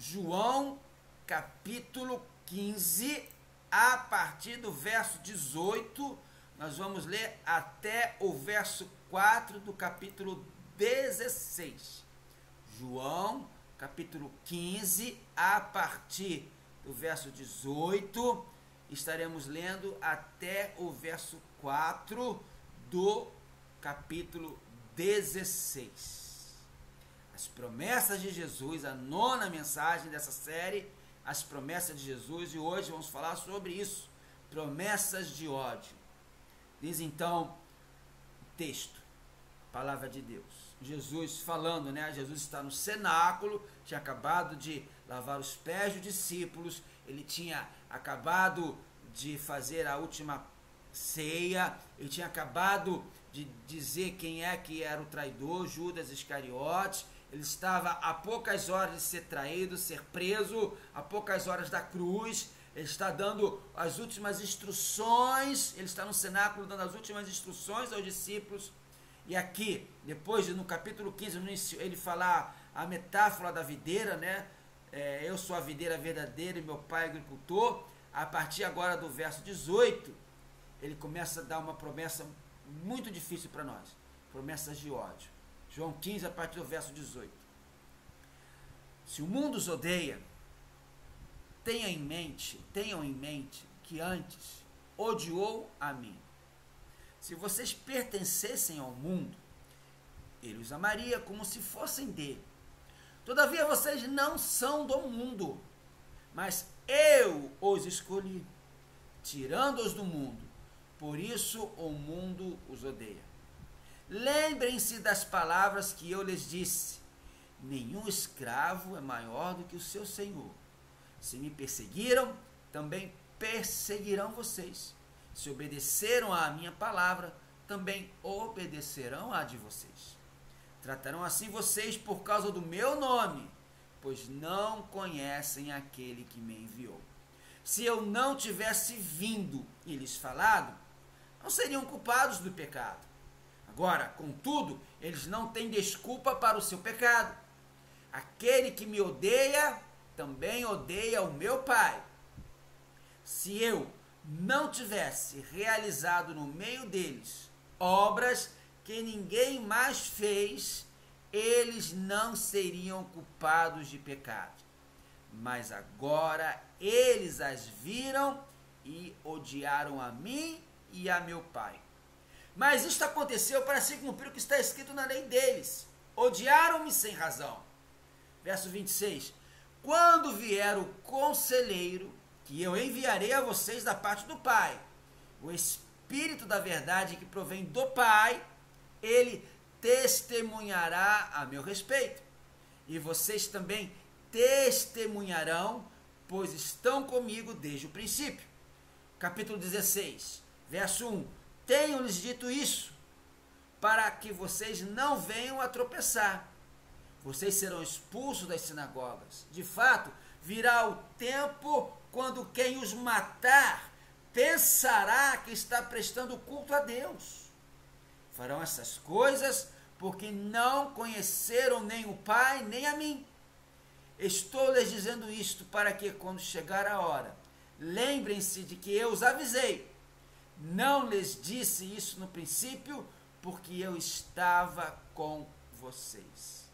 João, capítulo 15, a partir do verso 18, nós vamos ler até o verso 4 do capítulo 16. João, capítulo 15, a partir do verso 18, estaremos lendo até o verso 4 do capítulo 16. As promessas de Jesus, a nona mensagem dessa série, as promessas de Jesus, e hoje vamos falar sobre isso, promessas de ódio. Diz então o texto, palavra de Deus, Jesus falando, Jesus está no cenáculo, tinha acabado de lavar os pés dos discípulos, ele tinha acabado de fazer a última ceia, ele tinha acabado de dizer quem é que era o traidor, Judas Iscariotes. Ele estava a poucas horas de ser traído, ser preso, a poucas horas da cruz. Ele está dando as últimas instruções, ele está no cenáculo dando as últimas instruções aos discípulos. E aqui, depois no capítulo 15, no início, ele fala a metáfora da videira, eu sou a videira verdadeira e meu pai é agricultor. A partir agora do verso 18, ele começa a dar uma promessa muito difícil para nós, promessas de ódio. João 15, a partir do verso 18. Se o mundo os odeia, tenham em mente que antes odiou a mim. Se vocês pertencessem ao mundo, ele os amaria como se fossem dele. Todavia vocês não são do mundo, mas eu os escolhi, tirando-os do mundo. Por isso o mundo os odeia. Lembrem-se das palavras que eu lhes disse: nenhum escravo é maior do que o seu senhor. Se me perseguiram, também perseguirão vocês. Se obedeceram à minha palavra, também obedecerão à de vocês. Tratarão assim vocês por causa do meu nome, pois não conhecem aquele que me enviou. Se eu não tivesse vindo e lhes falado, não seriam culpados do pecado. Agora, contudo, eles não têm desculpa para o seu pecado. Aquele que me odeia, também odeia o meu Pai. Se eu não tivesse realizado no meio deles obras que ninguém mais fez, eles não seriam culpados de pecado. Mas agora eles as viram e odiaram a mim e a meu Pai. Mas isto aconteceu para se cumprir o que está escrito na lei deles. Odiaram-me sem razão. Verso 26. Quando vier o conselheiro, que eu enviarei a vocês da parte do Pai, o Espírito da verdade que provém do Pai, ele testemunhará a meu respeito. E vocês também testemunharão, pois estão comigo desde o princípio. Capítulo 16, verso 1. Tenho-lhes dito isso, para que vocês não venham a tropeçar. Vocês serão expulsos das sinagogas. De fato, virá o tempo quando quem os matar pensará que está prestando culto a Deus. Farão essas coisas porque não conheceram nem o Pai, nem a mim. Estou lhes dizendo isto para que, quando chegar a hora, lembrem-se de que eu os avisei. Não lhes disse isso no princípio, porque eu estava com vocês.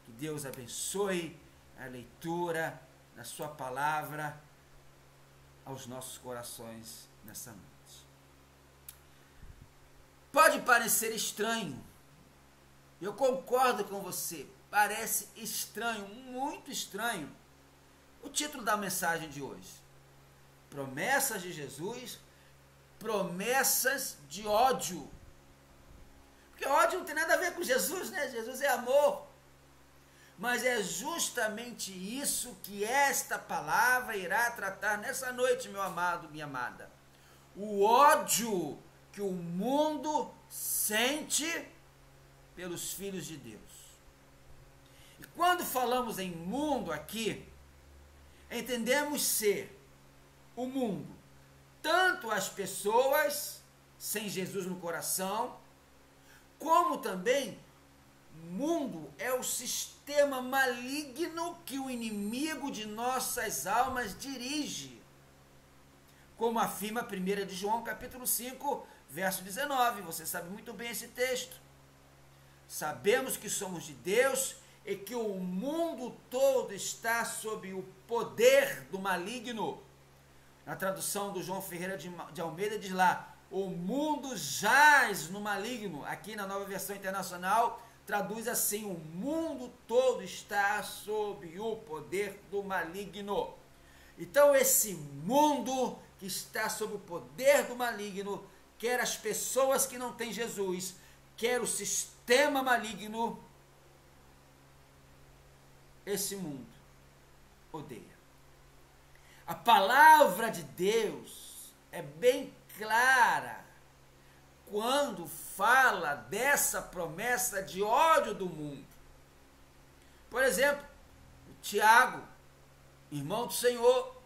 Que Deus abençoe a leitura da sua palavra aos nossos corações nessa noite. Pode parecer estranho, eu concordo com você, parece estranho, muito estranho, o título da mensagem de hoje: Promessas de Jesus, promessas de ódio. Porque ódio não tem nada a ver com Jesus, Jesus é amor. Mas é justamente isso que esta palavra irá tratar nessa noite, meu amado, minha amada. O ódio que o mundo sente pelos filhos de Deus. E quando falamos em mundo aqui, entendemos ser o mundo tanto as pessoas sem Jesus no coração, como também mundo é o sistema sistema maligno que o inimigo de nossas almas dirige, como afirma 1 de João, capítulo 5, verso 19. Você sabe muito bem esse texto. Sabemos que somos de Deus e que o mundo todo está sob o poder do maligno. Na tradução do João Ferreira de Almeida diz lá, o mundo jaz no maligno. Aqui na Nova Versão Internacional traduz assim, o mundo todo está sob o poder do maligno. Então esse mundo que está sob o poder do maligno, quer as pessoas que não têm Jesus, quer o sistema maligno, esse mundo odeia. A palavra de Deus é bem clara quando fala dessa promessa de ódio do mundo. Por exemplo, Tiago, irmão do Senhor,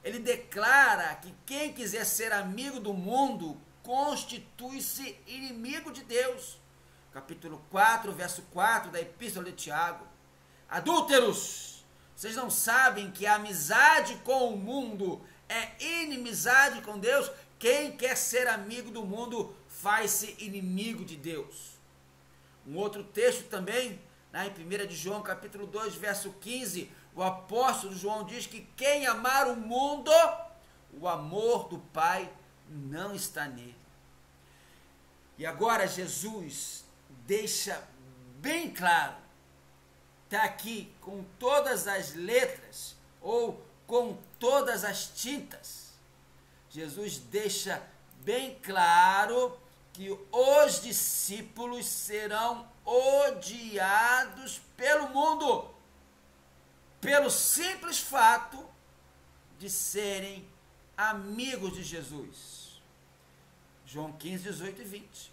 ele declara que quem quiser ser amigo do mundo constitui-se inimigo de Deus. Capítulo 4, verso 4 da Epístola de Tiago. Adúlteros, vocês não sabem que a amizade com o mundo é inimizade com Deus? Quem quer ser amigo do mundo faz-se inimigo de Deus. Um outro texto também, em 1 de João, capítulo 2, verso 15, o apóstolo João diz que quem amar o mundo, o amor do Pai não está nele. E agora Jesus deixa bem claro, está aqui com todas as letras, ou com todas as tintas, Jesus deixa bem claro que os discípulos serão odiados pelo mundo, pelo simples fato de serem amigos de Jesus. João 15, 18 e 20.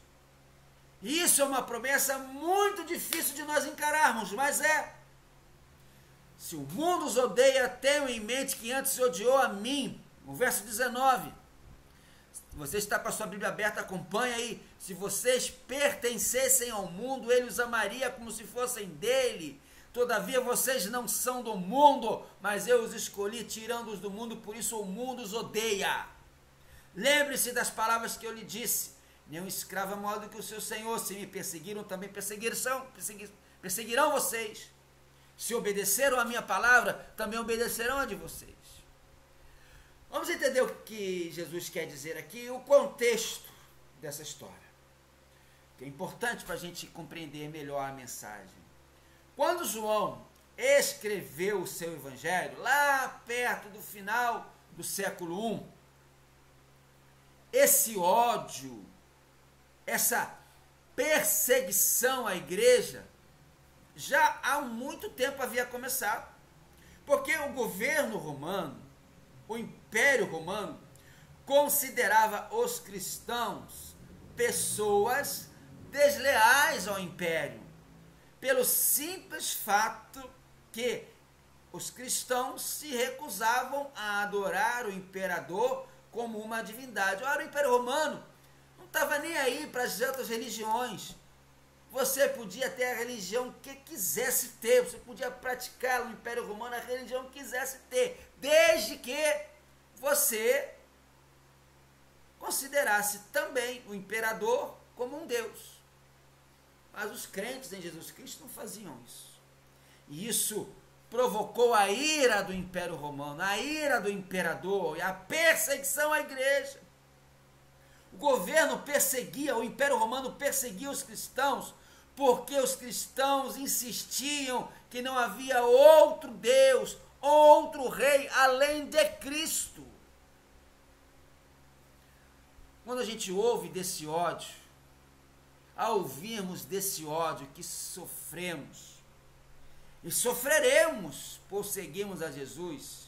Isso é uma promessa muito difícil de nós encararmos, mas é. Se o mundo os odeia, tenham em mente que antes odiou a mim. O verso 19. Você está com a sua Bíblia aberta, acompanha aí. Se vocês pertencessem ao mundo, ele os amaria como se fossem dele. Todavia vocês não são do mundo, mas eu os escolhi tirando-os do mundo, por isso o mundo os odeia. Lembre-se das palavras que eu lhe disse. Nenhum escravo é maior do que o seu senhor. Se me perseguiram, também perseguirão vocês. Se obedeceram a minha palavra, também obedecerão a de vocês. Vamos entender o que Jesus quer dizer aqui, o contexto dessa história, que é importante para a gente compreender melhor a mensagem. Quando João escreveu o seu evangelho, lá perto do final do século I, esse ódio, essa perseguição à igreja, já há muito tempo havia começado, porque o governo romano, o Império Romano, considerava os cristãos pessoas desleais ao Império, pelo simples fato que os cristãos se recusavam a adorar o imperador como uma divindade. Ora, o Império Romano não estava nem aí para as outras religiões. Você podia ter a religião que quisesse ter, você podia praticar no Império Romano a religião que quisesse ter, desde que você considerasse também o imperador como um Deus. Mas os crentes em Jesus Cristo não faziam isso. E isso provocou a ira do Império Romano, a ira do imperador e a perseguição à igreja. O governo perseguia, o Império Romano perseguia os cristãos, porque os cristãos insistiam que não havia outro Deus, outro rei além de Cristo. Quando a gente ouve desse ódio, ao ouvirmos desse ódio que sofremos, e sofreremos por seguirmos a Jesus,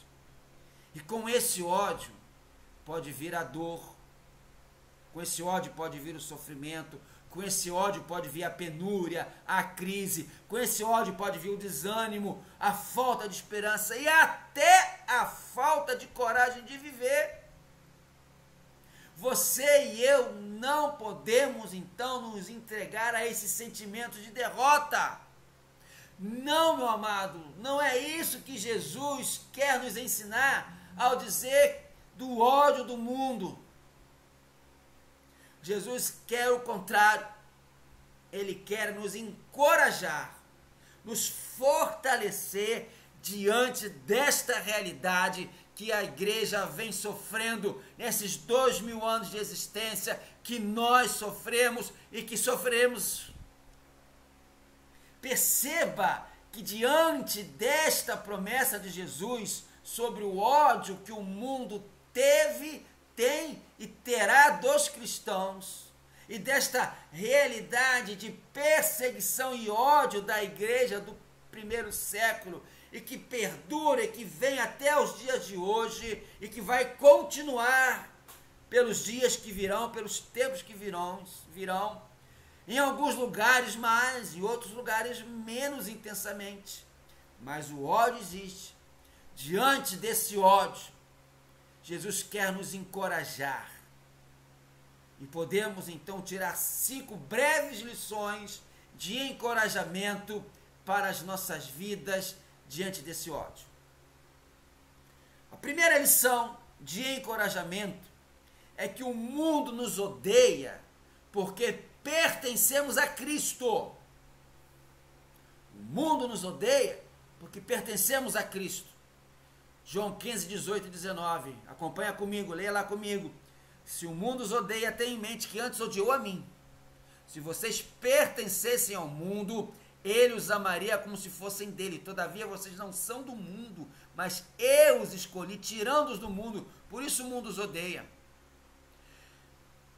e com esse ódio pode vir a dor, com esse ódio pode vir o sofrimento, com esse ódio pode vir a penúria, a crise, com esse ódio pode vir o desânimo, a falta de esperança e até a falta de coragem de viver. Você e eu não podemos então nos entregar a esse sentimento de derrota. Não, meu amado, não é isso que Jesus quer nos ensinar ao dizer do ódio do mundo. Jesus quer o contrário. Ele quer nos encorajar, nos fortalecer diante desta realidade que a igreja vem sofrendo nesses 2000 anos de existência, que nós sofremos e que sofreremos. Perceba que diante desta promessa de Jesus sobre o ódio que o mundo teve, tem e terá dos cristãos, e desta realidade de perseguição e ódio da igreja do primeiro século, e que perdura e que vem até os dias de hoje, e que vai continuar pelos dias que virão, pelos tempos que virão, em alguns lugares mais, em outros lugares menos intensamente. Mas o ódio existe. Diante desse ódio, Jesus quer nos encorajar. E podemos então tirar 5 breves lições de encorajamento para as nossas vidas diante desse ódio. A primeira lição de encorajamento é que o mundo nos odeia porque pertencemos a Cristo. O mundo nos odeia porque pertencemos a Cristo. João 15, 18 e 19. Acompanha comigo, leia lá comigo. Se o mundo os odeia, tenha em mente que antes odiou a mim. Se vocês pertencessem ao mundo, ele os amaria como se fossem dele. Todavia, vocês não são do mundo, mas eu os escolhi, tirando-os do mundo. Por isso o mundo os odeia.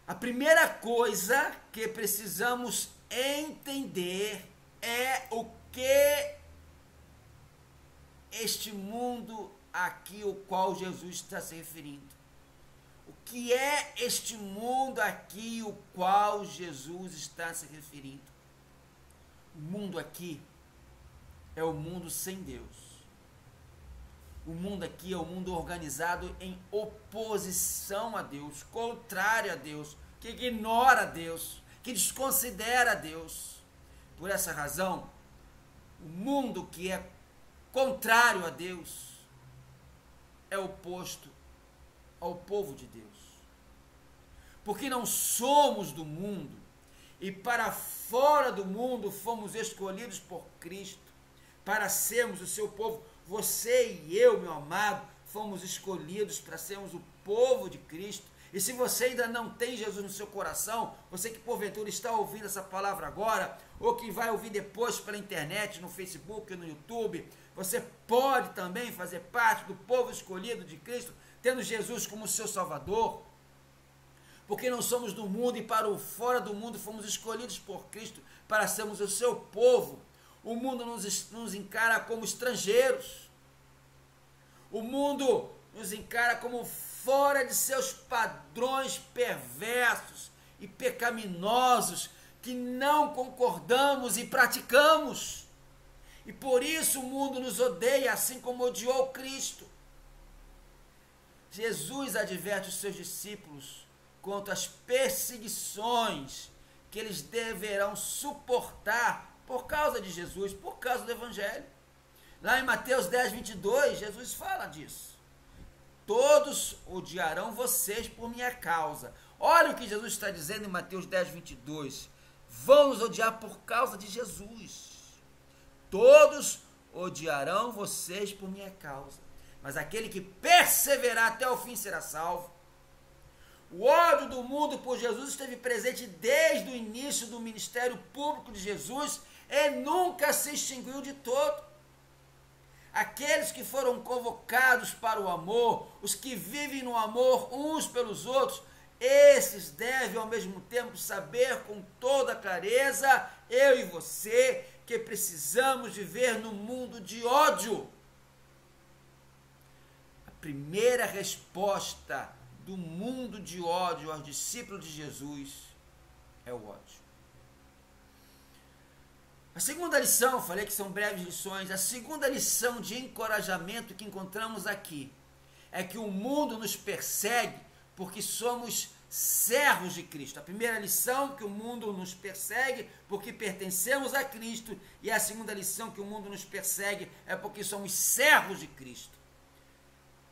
A primeira coisa que precisamos entender é o que este mundo aqui, o qual Jesus está se referindo. O que é este mundo aqui, o qual Jesus está se referindo? O mundo aqui é o mundo sem Deus. O mundo aqui é o mundo organizado em oposição a Deus, contrário a Deus, que ignora a Deus, que desconsidera a Deus. Por essa razão, o mundo que é contrário a Deus é oposto ao povo de Deus. Porque não somos do mundo e para fora do mundo fomos escolhidos por Cristo para sermos o seu povo. Você e eu, meu amado, fomos escolhidos para sermos o povo de Cristo. E se você ainda não tem Jesus no seu coração, você que porventura está ouvindo essa palavra agora, ou que vai ouvir depois pela internet, no Facebook, no YouTube, você pode também fazer parte do povo escolhido de Cristo, tendo Jesus como seu Salvador. Porque não somos do mundo e para o fora do mundo fomos escolhidos por Cristo para sermos o seu povo. O mundo nos encara como estrangeiros. O mundo nos encara como fora de seus padrões perversos e pecaminosos que não concordamos e praticamos. E por isso o mundo nos odeia, assim como odiou Cristo. Jesus adverte os seus discípulos quanto às perseguições que eles deverão suportar por causa de Jesus, por causa do Evangelho. Lá em Mateus 10, 22, Jesus fala disso. Todos odiarão vocês por minha causa. Olha o que Jesus está dizendo em Mateus 10, 22. Vão nos odiar por causa de Jesus. Todos odiarão vocês por minha causa. Mas aquele que perseverar até o fim será salvo. O ódio do mundo por Jesus esteve presente desde o início do ministério público de Jesus e nunca se extinguiu de todo. Aqueles que foram convocados para o amor, os que vivem no amor uns pelos outros, esses devem ao mesmo tempo saber com toda clareza, eu e você, que precisamos viver num mundo de ódio. A primeira resposta do mundo de ódio aos discípulos de Jesus é o ódio. A segunda lição, falei que são breves lições, a segunda lição de encorajamento que encontramos aqui é que o mundo nos persegue porque somos servos de Cristo. A primeira lição, que o mundo nos persegue porque pertencemos a Cristo, e a segunda lição, que o mundo nos persegue é porque somos servos de Cristo.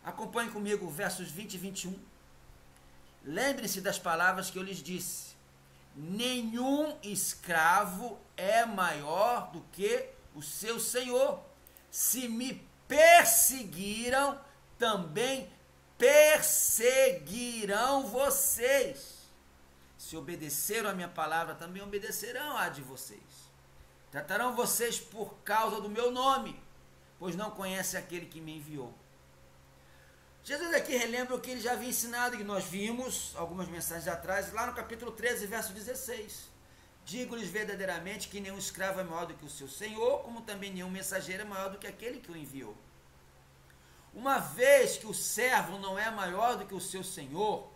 Acompanhe comigo versos 20 e 21. Lembre-se das palavras que eu lhes disse. Nenhum escravo é maior do que o seu senhor. Se me perseguiram, também perseguirão vocês. Se obedeceram a minha palavra, também obedecerão a de vocês. Tratarão vocês por causa do meu nome, pois não conhecem aquele que me enviou. Jesus aqui relembra o que ele já havia ensinado, que nós vimos algumas mensagens atrás, lá no capítulo 13, verso 16. Digo-lhes verdadeiramente que nenhum escravo é maior do que o seu senhor, como também nenhum mensageiro é maior do que aquele que o enviou. Uma vez que o servo não é maior do que o seu senhor,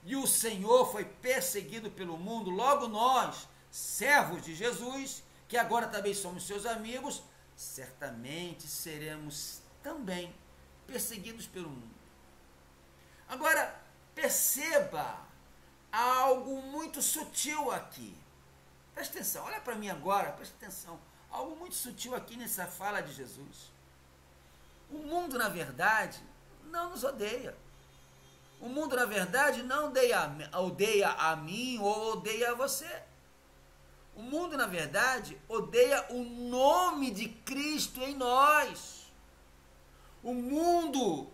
e o senhor foi perseguido pelo mundo, logo nós, servos de Jesus, que agora também somos seus amigos, certamente seremos também perseguidos pelo mundo. Agora, perceba algo muito sutil aqui. Presta atenção, olha para mim agora, presta atenção. Algo muito sutil aqui nessa fala de Jesus. O mundo, na verdade, não nos odeia. O mundo, na verdade, não odeia a mim ou odeia a você. O mundo, na verdade, odeia o nome de Cristo em nós. O mundo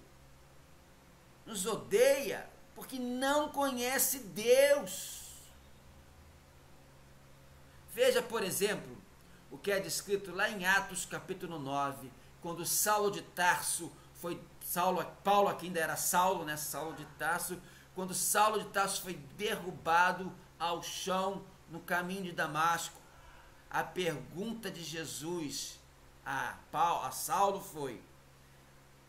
nos odeia porque não conhece Deus. Veja, por exemplo, o que é descrito lá em Atos capítulo 9, quando Saulo de Tarso Paulo aqui ainda era Saulo, né? Saulo de Tarso, quando Saulo de Tarso foi derrubado ao chão no caminho de Damasco, a pergunta de Jesus a Saulo foi: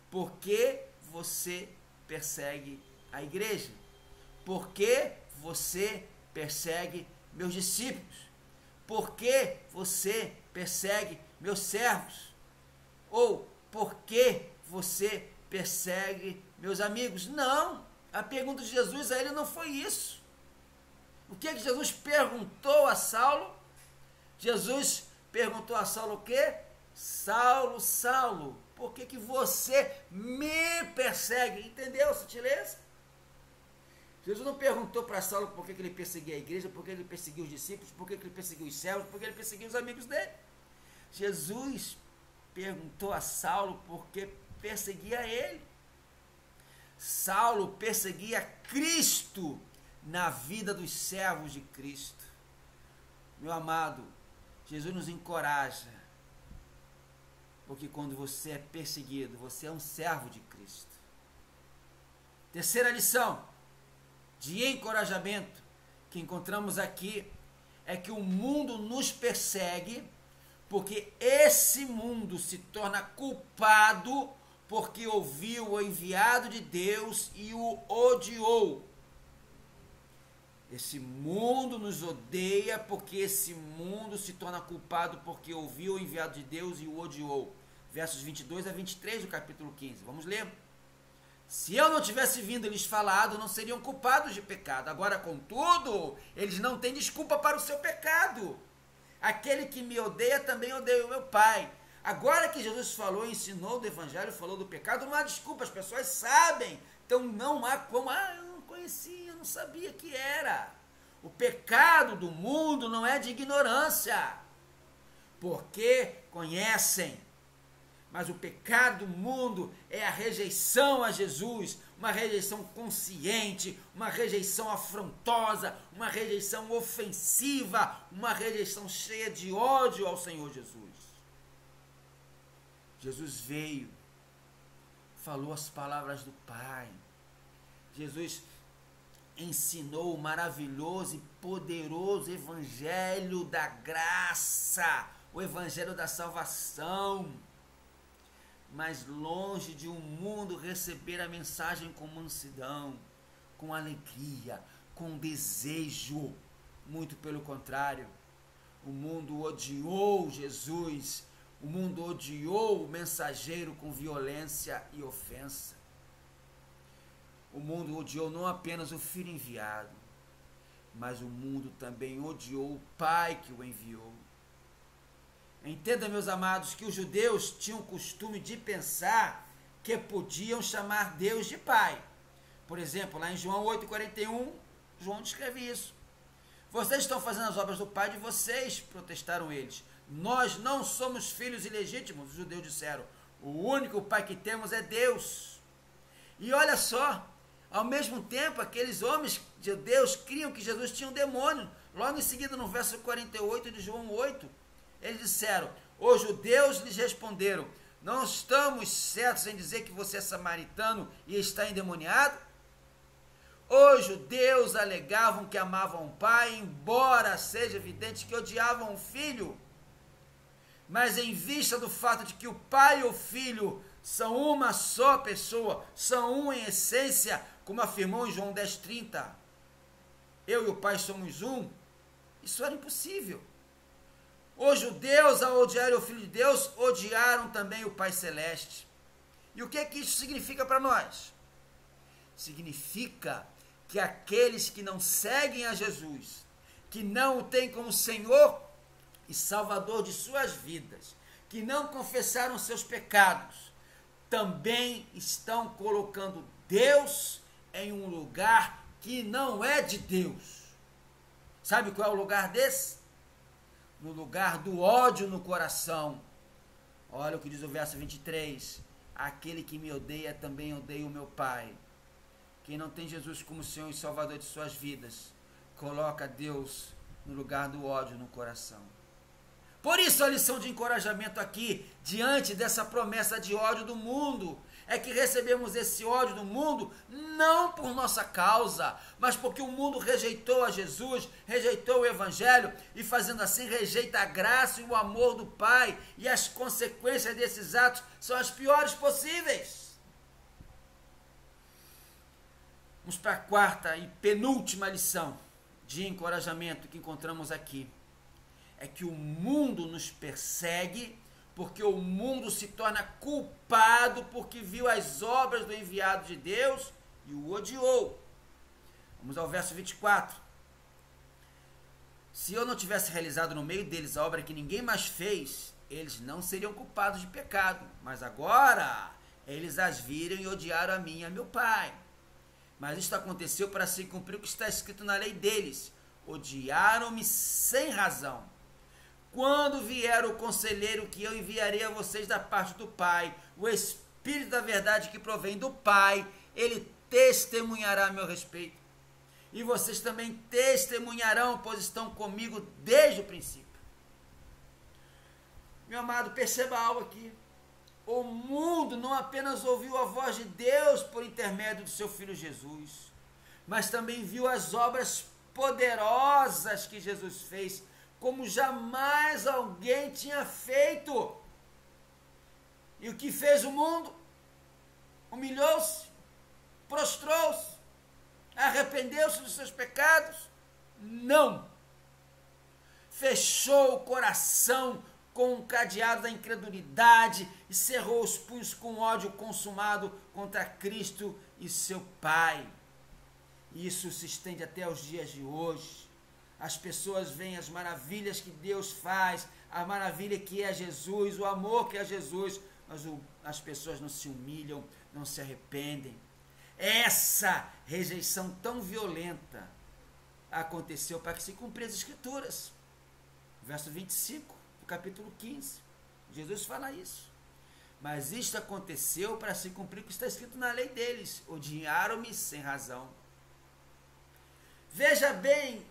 por que você persegue a igreja? Por que você persegue meus discípulos? Por que você persegue meus servos? Ou por que você persegue meus amigos? Não, a pergunta de Jesus a ele não foi isso. O que é que Jesus perguntou a Saulo? Jesus perguntou a Saulo o quê? Saulo, Saulo, por que você me persegue? Entendeu a sutileza? Jesus não perguntou para Saulo por que ele perseguia a igreja, por que ele perseguia os discípulos, por que ele perseguia os servos, por que ele perseguia os amigos dele. Jesus perguntou a Saulo por que perseguia ele. Saulo perseguia Cristo na vida dos servos de Cristo. Meu amado, Jesus nos encoraja, porque quando você é perseguido, você é um servo de Cristo. Terceira lição de encorajamento que encontramos aqui é que o mundo nos persegue porque esse mundo se torna culpado porque ouviu o enviado de Deus e o odiou. Esse mundo nos odeia porque esse mundo se torna culpado porque ouviu o enviado de Deus e o odiou. Versos 22 a 23 do capítulo 15. Vamos ler. Se eu não tivesse vindo e lhes falado, não seriam culpados de pecado. Agora, contudo, eles não têm desculpa para o seu pecado. Aquele que me odeia também odeia o meu Pai. Agora que Jesus falou, ensinou do Evangelho, falou do pecado, não há desculpa, as pessoas sabem. Então não há como, eu não conhecia, eu não sabia que era. O pecado do mundo não é de ignorância, porque conhecem. Mas o pecado do mundo é a rejeição a Jesus, uma rejeição consciente, uma rejeição afrontosa, uma rejeição ofensiva, uma rejeição cheia de ódio ao Senhor Jesus. Jesus veio, falou as palavras do Pai. Jesus ensinou o maravilhoso e poderoso Evangelho da graça, o Evangelho da salvação. Mas longe de um mundo receber a mensagem com mansidão, com alegria, com desejo, muito pelo contrário, o mundo odiou Jesus, o mundo odiou o mensageiro com violência e ofensa. o mundo odiou não apenas o Filho enviado, mas o mundo também odiou o Pai que o enviou. Entenda, meus amados, que os judeus tinham o costume de pensar que podiam chamar Deus de Pai. Por exemplo, lá em João 8,41, João descreve isso. Vocês estão fazendo as obras do Pai de vocês, protestaram eles. Nós não somos filhos ilegítimos, os judeus disseram. O único Pai que temos é Deus. E olha só, ao mesmo tempo, aqueles homens judeus criam que Jesus tinha um demônio. Logo em seguida, no verso 48 de João 8, eles disseram, os judeus lhes responderam, não estamos certos em dizer que você é samaritano e está endemoniado? Os judeus alegavam que amavam o Pai, embora seja evidente que odiavam o Filho. Mas em vista do fato de que o Pai e o Filho são uma só pessoa, são um em essência, como afirmou em João 10,30, eu e o Pai somos um, isso era impossível. Os judeus, ao odiarem o Filho de Deus, odiaram também o Pai Celeste. E o que é que isso significa para nós? Significa que aqueles que não seguem a Jesus, que não o têm como Senhor e Salvador de suas vidas, que não confessaram seus pecados, também estão colocando Deus em um lugar que não é de Deus. Sabe qual é o lugar desse? No lugar do ódio no coração. Olha o que diz o verso 23. Aquele que me odeia também odeia o meu Pai. Quem não tem Jesus como Senhor e Salvador de suas vidas, coloca Deus no lugar do ódio no coração. Por isso a lição de encorajamento aqui, diante dessa promessa de ódio do mundo, é que recebemos esse ódio do mundo não por nossa causa, mas porque o mundo rejeitou a Jesus, rejeitou o Evangelho e fazendo assim rejeita a graça e o amor do Pai, e as consequências desses atos são as piores possíveis. Vamos para a quarta e penúltima lição de encorajamento que encontramos aqui. É que o mundo nos persegue porque o mundo se torna culpado porque viu as obras do enviado de Deus e o odiou. Vamos ao verso 24. Se eu não tivesse realizado no meio deles a obra que ninguém mais fez, eles não seriam culpados de pecado. Mas agora eles as viram e odiaram a mim e a meu Pai. Mas isto aconteceu para se cumprir o que está escrito na lei deles. Odiaram-me sem razão. Quando vier o conselheiro que eu enviarei a vocês da parte do Pai, o Espírito da verdade que provém do Pai, ele testemunhará a meu respeito. E vocês também testemunharão, pois estão comigo desde o princípio. Meu amado, perceba algo aqui. O mundo não apenas ouviu a voz de Deus por intermédio do seu Filho Jesus, mas também viu as obras poderosas que Jesus fez, como jamais alguém tinha feito. E o que fez o mundo? Humilhou-se, prostrou-se, arrependeu-se dos seus pecados? Não. Fechou o coração com o cadeado da incredulidade e cerrou os punhos com ódio consumado contra Cristo e seu Pai. Isso se estende até os dias de hoje. As pessoas veem as maravilhas que Deus faz, a maravilha que é Jesus, o amor que é Jesus, mas as pessoas não se humilham, não se arrependem. Essa rejeição tão violenta aconteceu para que se cumprissem as Escrituras. Verso 25, do capítulo 15, Jesus fala isso. Mas isto aconteceu para se cumprir o que está escrito na lei deles. Odiaram-me sem razão. Veja bem,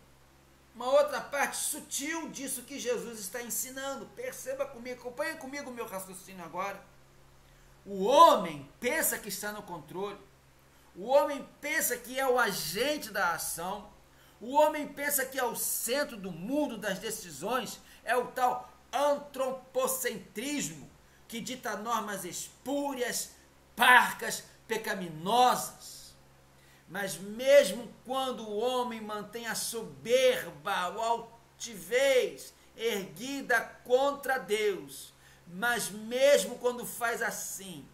uma outra parte sutil disso que Jesus está ensinando. Perceba comigo, acompanhe comigo o meu raciocínio agora. O homem pensa que está no controle. O homem pensa que é o agente da ação. O homem pensa que é o centro do mundo das decisões. É o tal antropocentrismo que dita normas espúrias, parcas, pecaminosas. Mas mesmo quando o homem mantém a soberba, a altivez erguida contra Deus, mas mesmo quando faz assim,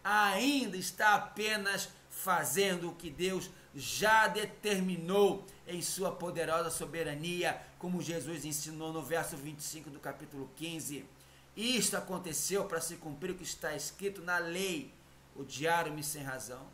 ainda está apenas fazendo o que Deus já determinou em sua poderosa soberania, como Jesus ensinou no verso 25 do capítulo 15. Isto aconteceu para se cumprir o que está escrito na lei: odiaram-me sem razão.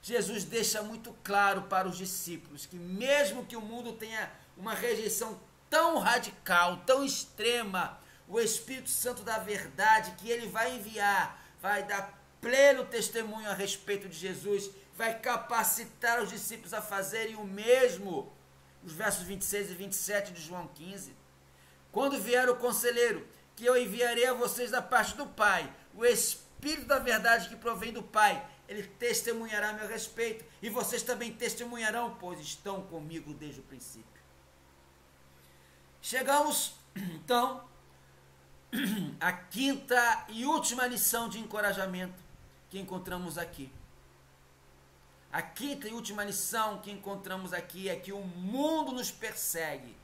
Jesus deixa muito claro para os discípulos que mesmo que o mundo tenha uma rejeição tão radical, tão extrema, o Espírito Santo da verdade que ele vai enviar, vai dar pleno testemunho a respeito de Jesus, vai capacitar os discípulos a fazerem o mesmo. Os versos 26 e 27 de João 15. Quando vier o conselheiro, que eu enviarei a vocês da parte do Pai, o Espírito da verdade que provém do Pai, ele testemunhará a meu respeito, e vocês também testemunharão, pois estão comigo desde o princípio. Chegamos, então, à quinta e última lição de encorajamento que encontramos aqui. A quinta e última lição que encontramos aqui é que o mundo nos persegue,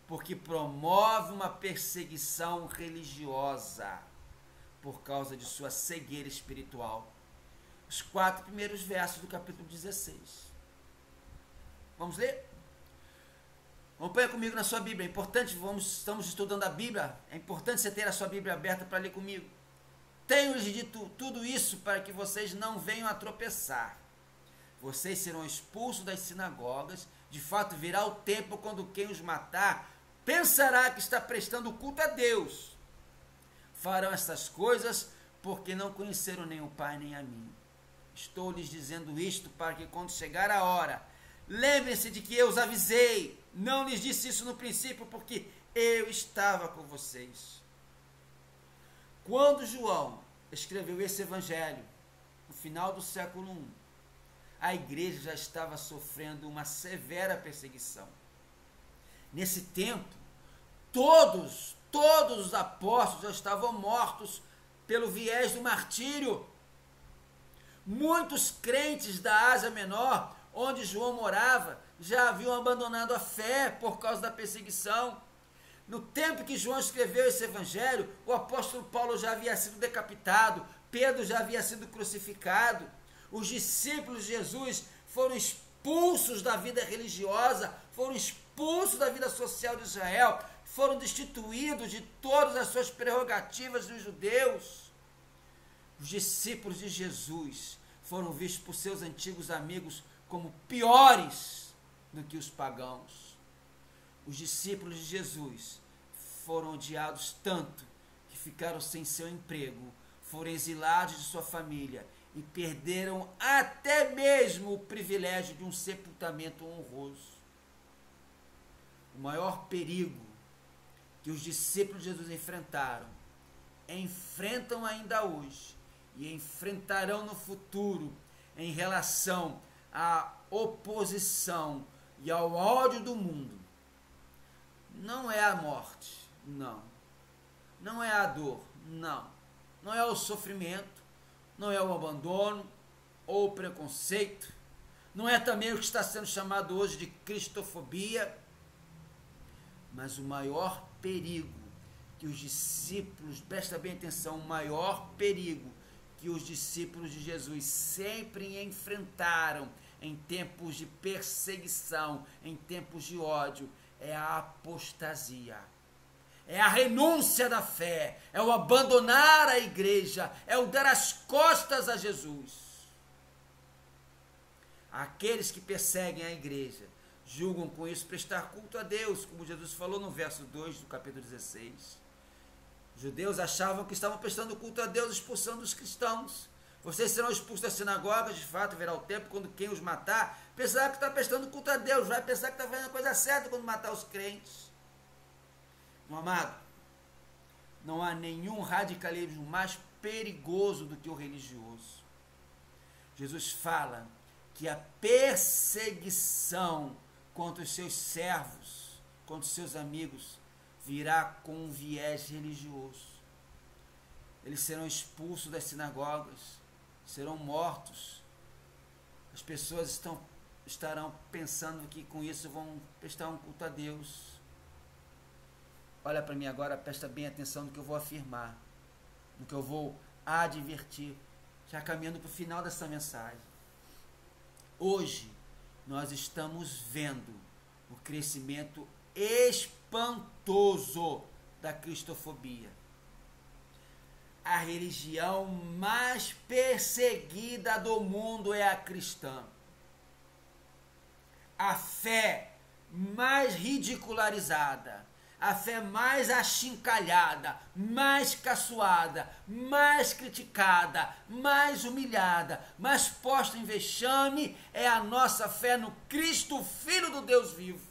porque promove uma perseguição religiosa por causa de sua cegueira espiritual. Os 4 primeiros versos do capítulo 16. Vamos ler? Acompanha comigo na sua Bíblia. É importante, estamos estudando a Bíblia. É importante você ter a sua Bíblia aberta para ler comigo. Tenho-lhes dito tudo isso para que vocês não venham a tropeçar. Vocês serão expulsos das sinagogas. De fato, virá o tempo quando quem os matar pensará que está prestando culto a Deus. Farão essas coisas porque não conheceram nem o Pai nem a mim. Estou lhes dizendo isto para que quando chegar a hora, lembrem-se de que eu os avisei. Não lhes disse isso no princípio porque eu estava com vocês. Quando João escreveu esse evangelho, no final do século I, a igreja já estava sofrendo uma severa perseguição. Nesse tempo, todos os apóstolos já estavam mortos pelo viés do martírio. Muitos crentes da Ásia Menor, onde João morava, já haviam abandonado a fé por causa da perseguição. No tempo que João escreveu esse evangelho, o apóstolo Paulo já havia sido decapitado, Pedro já havia sido crucificado. Os discípulos de Jesus foram expulsos da vida religiosa, foram expulsos da vida social de Israel, foram destituídos de todas as suas prerrogativas dos judeus. Os discípulos de Jesus foram vistos por seus antigos amigos como piores do que os pagãos. Os discípulos de Jesus foram odiados tanto que ficaram sem seu emprego, foram exilados de sua família e perderam até mesmo o privilégio de um sepultamento honroso. O maior perigo que os discípulos de Jesus enfrentam ainda hoje e enfrentarão no futuro em relação à oposição e ao ódio do mundo, não é a morte, não é a dor, não é o sofrimento, não é o abandono ou o preconceito, não é também o que está sendo chamado hoje de cristofobia, mas o maior perigo que os discípulos, presta bem atenção, o maior perigo que os discípulos de Jesus sempre enfrentaram em tempos de perseguição, em tempos de ódio, é a apostasia. É a renúncia da fé, é o abandonar a igreja, é o dar as costas a Jesus. Aqueles que perseguem a igreja julgam com isso prestar culto a Deus, como Jesus falou no verso 2 do capítulo 16. Os judeus achavam que estavam prestando culto a Deus, expulsando os cristãos. Vocês serão expulsos das sinagogas, de fato, virá o tempo quando quem os matar pensar que está prestando culto a Deus, vai pensar que está fazendo a coisa certa quando matar os crentes. Meu amado, não há nenhum radicalismo mais perigoso do que o religioso. Jesus fala que a perseguição contra os seus servos, contra os seus amigos, virá com um viés religioso. Eles serão expulsos das sinagogas, serão mortos. As pessoas estarão pensando que com isso vão prestar um culto a Deus. Olha para mim agora, presta bem atenção no que eu vou afirmar, no que eu vou advertir, já caminhando para o final dessa mensagem. Hoje, nós estamos vendo o crescimento espantoso da cristofobia. A religião mais perseguida do mundo é a cristã. A fé mais ridicularizada, a fé mais achincalhada, mais caçoada, mais criticada, mais humilhada, mais posta em vexame é a nossa fé no Cristo, Filho do Deus vivo.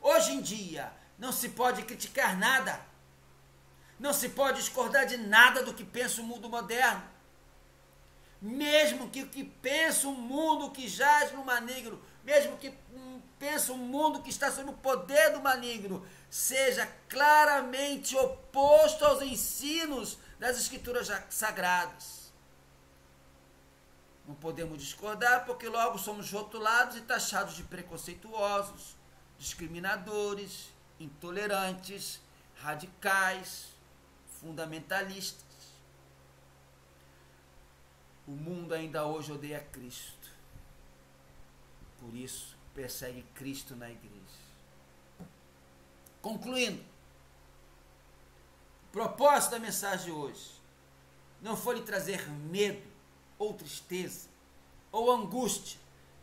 Hoje em dia, não se pode criticar nada, não se pode discordar de nada do que pensa o mundo moderno. Mesmo que o que pensa o mundo que jaz no maligno, mesmo que pensa um mundo que está sob o poder do maligno, seja claramente oposto aos ensinos das Escrituras Sagradas. Não podemos discordar, porque logo somos rotulados e taxados de preconceituosos, discriminadores, intolerantes, radicais, fundamentalistas. O mundo ainda hoje odeia Cristo. Por isso, persegue Cristo na igreja. Concluindo, o propósito da mensagem de hoje não foi lhe trazer medo, ou tristeza, ou angústia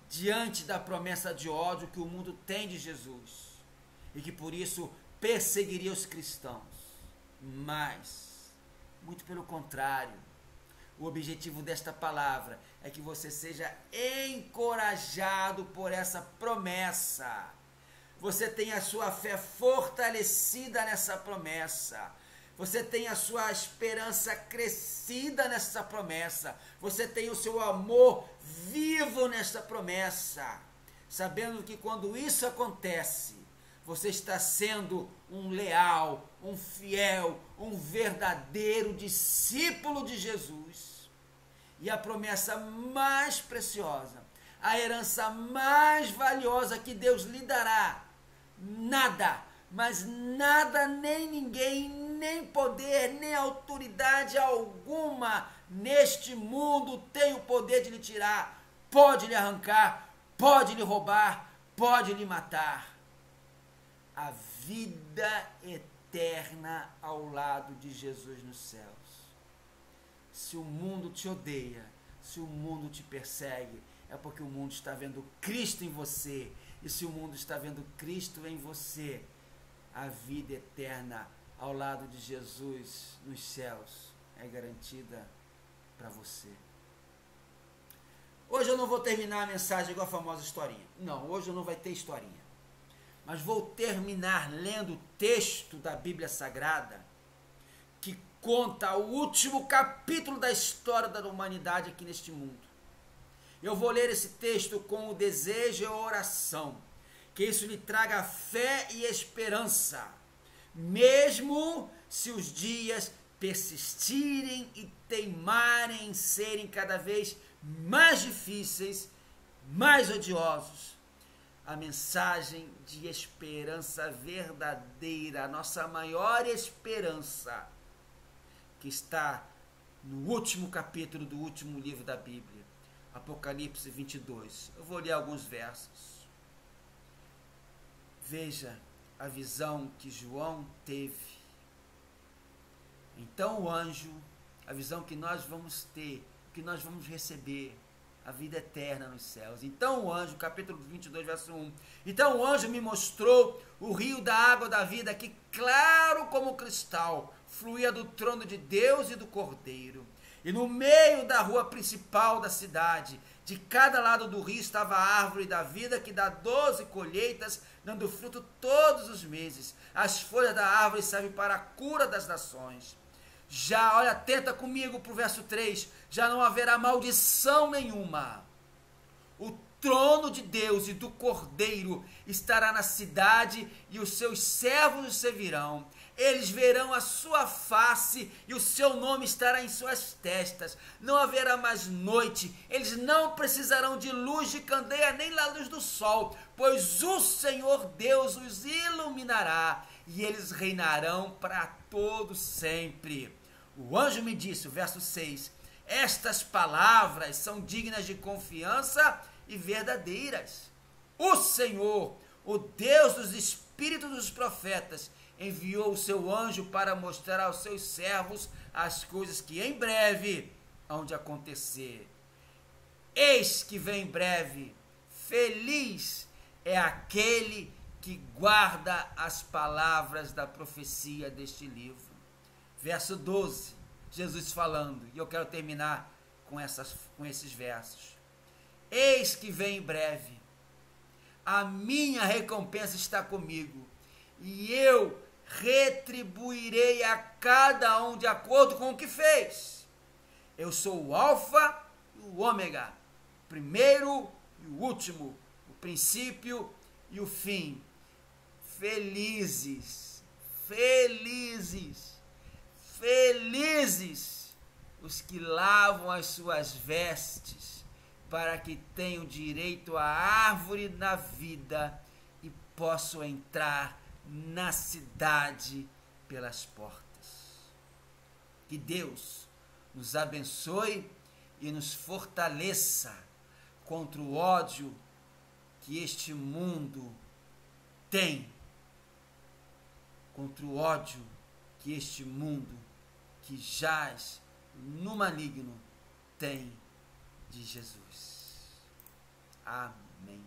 diante da promessa de ódio que o mundo tem de Jesus e que por isso perseguiria os cristãos. Mas, muito pelo contrário, o objetivo desta palavra é que você seja encorajado por essa promessa. Você tem a sua fé fortalecida nessa promessa. Você tem a sua esperança crescida nessa promessa. Você tem o seu amor vivo nessa promessa. Sabendo que quando isso acontece, você está sendo um leal, um fiel, um verdadeiro discípulo de Jesus. E a promessa mais preciosa, a herança mais valiosa que Deus lhe dará, nada, mas nada, nem ninguém, nem poder, nem autoridade alguma neste mundo tem o poder de lhe tirar, pode lhe arrancar, pode lhe roubar, pode lhe matar. A vida eterna ao lado de Jesus nos céus. Se o mundo te odeia, se o mundo te persegue, é porque o mundo está vendo Cristo em você. E se o mundo está vendo Cristo em você, a vida eterna ao lado de Jesus nos céus é garantida para você. Hoje eu não vou terminar a mensagem igual a famosa historinha. Não, hoje não vai ter historinha. Mas vou terminar lendo o texto da Bíblia Sagrada que conta o último capítulo da história da humanidade aqui neste mundo. Eu vou ler esse texto com o desejo e a oração, que isso lhe traga fé e esperança, mesmo se os dias persistirem e teimarem em serem cada vez mais difíceis, mais odiosos. A mensagem de esperança verdadeira, a nossa maior esperança, que está no último capítulo do último livro da Bíblia, Apocalipse 22. Eu vou ler alguns versos. Veja a visão que João teve. Então o anjo, a visão que nós vamos ter, que nós vamos receber, a vida eterna nos céus. Então o anjo, capítulo 22, verso 1. Então o anjo me mostrou o rio da água da vida, que claro como cristal, fluía do trono de Deus e do Cordeiro. E no meio da rua principal da cidade, de cada lado do rio, estava a árvore da vida, que dá 12 colheitas, dando fruto todos os meses. As folhas da árvore servem para a cura das nações. Já, olha, atenta comigo para o verso 3, já não haverá maldição nenhuma. O trono de Deus e do Cordeiro estará na cidade, e os seus servos o servirão. Eles verão a sua face, e o seu nome estará em suas testas. Não haverá mais noite, eles não precisarão de luz de candeia, nem da luz do sol, pois o Senhor Deus os iluminará, e eles reinarão para todo sempre. O anjo me disse, o verso 6, Estas palavras são dignas de confiança e verdadeiras. O Senhor, o Deus dos espíritos dos profetas, enviou o seu anjo para mostrar aos seus servos as coisas que em breve hão de acontecer. Eis que vem em breve. Feliz é aquele que guarda as palavras da profecia deste livro. Verso 12, Jesus falando, e eu quero terminar com esses versos. Eis que vem em breve, a minha recompensa está comigo, e eu retribuirei a cada um de acordo com o que fez. Eu sou o Alfa e o Ômega, o primeiro e o último, o princípio e o fim. Felizes, felizes, felizes os que lavam as suas vestes, para que tenham direito à árvore da vida e possam entrar na cidade pelas portas. Que Deus nos abençoe e nos fortaleça contra o ódio que este mundo tem, contra o ódio que este mundo que jaz no maligno tem de Jesus. Amém.